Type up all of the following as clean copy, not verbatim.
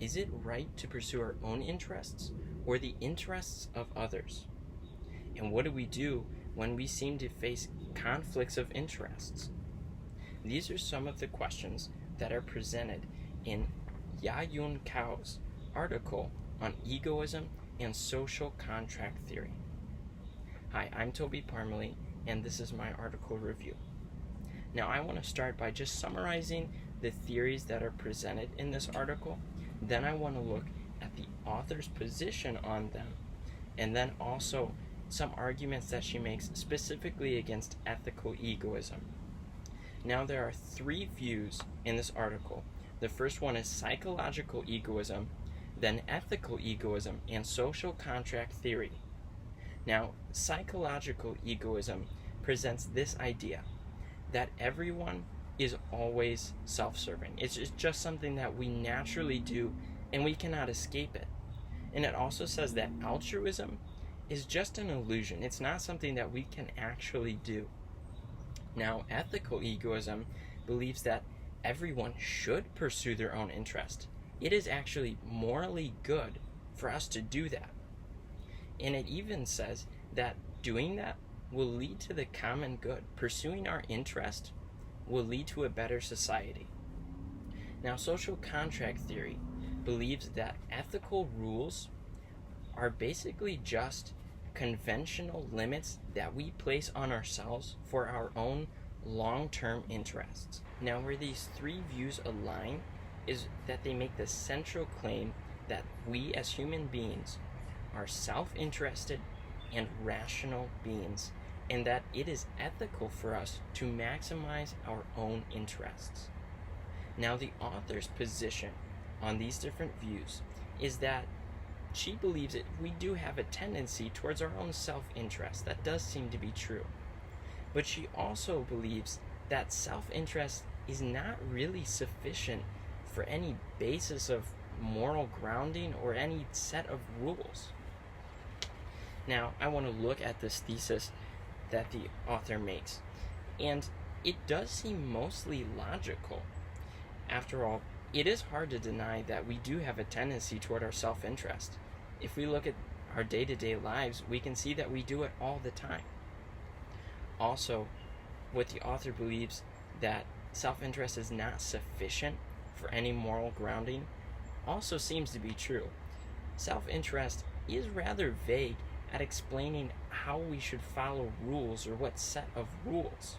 Is it right to pursue our own interests or the interests of others? And what do we do when we seem to face conflicts of interests? These are some of the questions that are presented in Ya-Yun Cao's article on egoism and social contract theory. Hi, I'm Toby Parmalee, and this is my article review. Now, I want to start by just summarizing the theories that are presented in this article. Then I want to look at the author's position on them, and then also some arguments that she makes specifically against ethical egoism. Now, there are three views in this article. The first one is psychological egoism, then ethical egoism, and social contract theory. Now, psychological egoism presents this idea that everyone is always self-serving. It's just something that we naturally do and we cannot escape it. And it also says that altruism is just an illusion. It's not something that we can actually do. Now, ethical egoism believes that everyone should pursue their own interest. It is actually morally good for us to do that. And it even says that doing that will lead to the common good. Pursuing our interest will lead to a better society. Now, social contract theory believes that ethical rules are basically just conventional limits that we place on ourselves for our own long-term interests. Now, where these three views align is that they make the central claim that we as human beings are self-interested and rational beings, and that it is ethical for us to maximize our own interests. Now, the author's position on these different views is that she believes that we do have a tendency towards our own self-interest. That does seem to be true. But she also believes that self-interest is not really sufficient for any basis of moral grounding or any set of rules. Now, I want to look at this thesis that the author makes, and it does seem mostly logical. After all, it is hard to deny that we do have a tendency toward our self-interest. If we look at our day-to-day lives, we can see that we do it all the time. Also, what the author believes that self-interest is not sufficient for any moral grounding also seems to be true. Self-interest is rather vague at explaining how we should follow rules or what set of rules.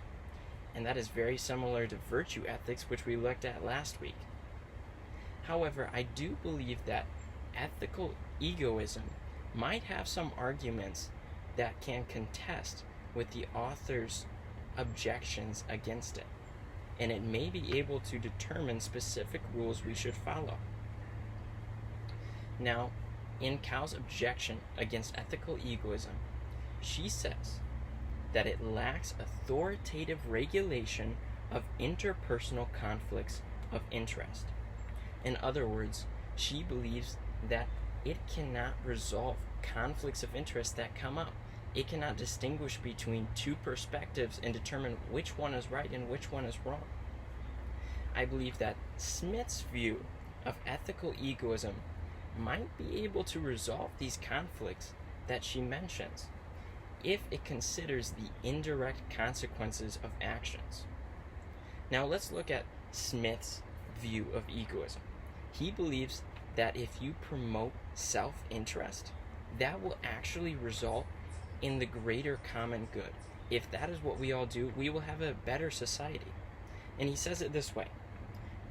And that is very similar to virtue ethics, which we looked at last week. However, I do believe that ethical egoism might have some arguments that can contest with the author's objections against it, and it may be able to determine specific rules we should follow. Now, in Cao's objection against ethical egoism, she says that it lacks authoritative regulation of interpersonal conflicts of interest. In other words, she believes that it cannot resolve conflicts of interest that come up. It cannot distinguish between two perspectives and determine which one is right and which one is wrong. I believe that Smith's view of ethical egoism might be able to resolve these conflicts that she mentions if it considers the indirect consequences of actions. Now, let's look at Smith's view of egoism. He believes that if you promote self-interest, that will actually result in the greater common good. If that is what we all do, we will have a better society. And he says it this way: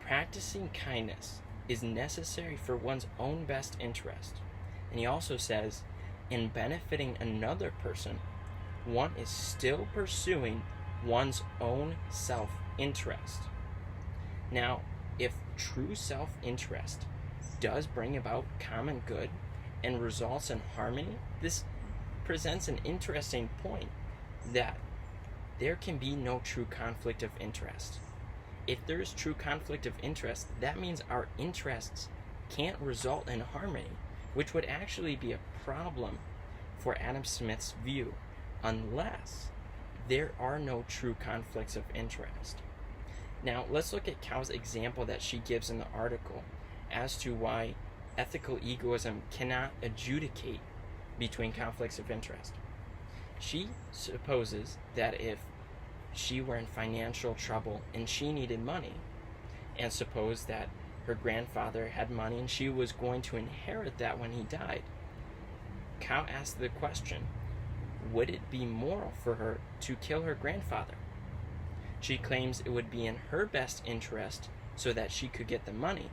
practicing kindness is necessary for one's own best interest. And he also says, in benefiting another person, one is still pursuing one's own self-interest. Now, if true self-interest does bring about common good and results in harmony, this presents an interesting point that there can be no true conflict of interest. If there is true conflict of interest, that means our interests can't result in harmony, which would actually be a problem for Adam Smith's view, unless there are no true conflicts of interest. Now, let's look at Cao's example that she gives in the article as to why ethical egoism cannot adjudicate between conflicts of interest. She supposes that if she were in financial trouble and she needed money, and suppose that her grandfather had money and she was going to inherit that when he died, Cow asked the question, would it be moral for her to kill her grandfather? She claims it would be in her best interest so that she could get the money,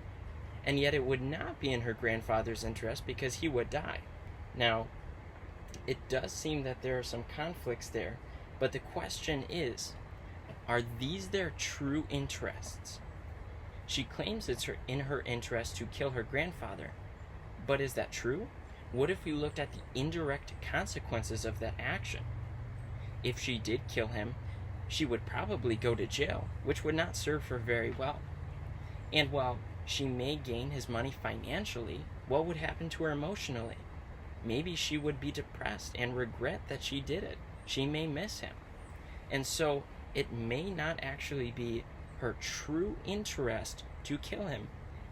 and yet it would not be in her grandfather's interest because he would die. Now, it does seem that there are some conflicts there, but the question is, are these their true interests? She claims it's in her interest to kill her grandfather, but is that true? What if we looked at the indirect consequences of that action? If she did kill him, she would probably go to jail, which would not serve her very well. And while she may gain his money financially, what would happen to her emotionally? Maybe she would be depressed and regret that she did it. She may miss him. And so it may not actually be her true interest to kill him,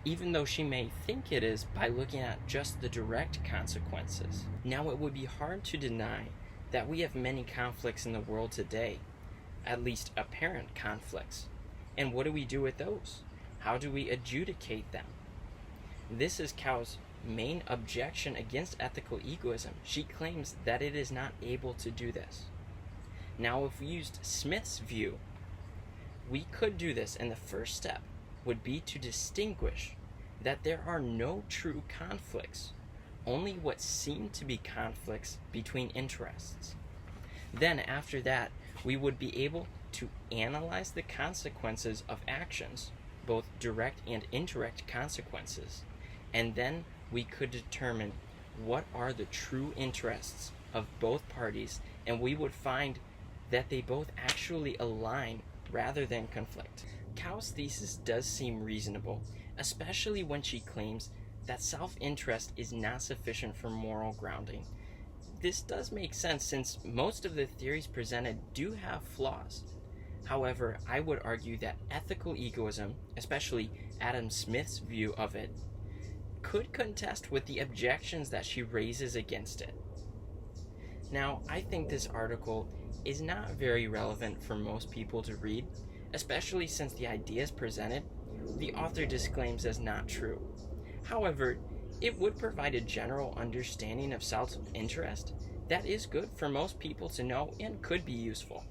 even though she may think it is by looking at just the direct consequences. Now, it would be hard to deny that we have many conflicts in the world today, at least apparent conflicts. And what do we do with those? How do we adjudicate them? This is Cow's main objection against ethical egoism. She claims that it is not able to do this. Now, if we used Smith's view, we could do this, and the first step would be to distinguish that there are no true conflicts, only what seem to be conflicts between interests. Then, after that, we would be able to analyze the consequences of actions, both direct and indirect consequences, and then we could determine what are the true interests of both parties, and we would find that they both actually align rather than conflict. Cow's thesis does seem reasonable, especially when she claims that self-interest is not sufficient for moral grounding. This does make sense since most of the theories presented do have flaws. However, I would argue that ethical egoism, especially Adam Smith's view of it, could contest with the objections that she raises against it. Now, I think this article is not very relevant for most people to read, especially since the ideas presented, the author disclaims as not true. However, it would provide a general understanding of self-interest that is good for most people to know and could be useful.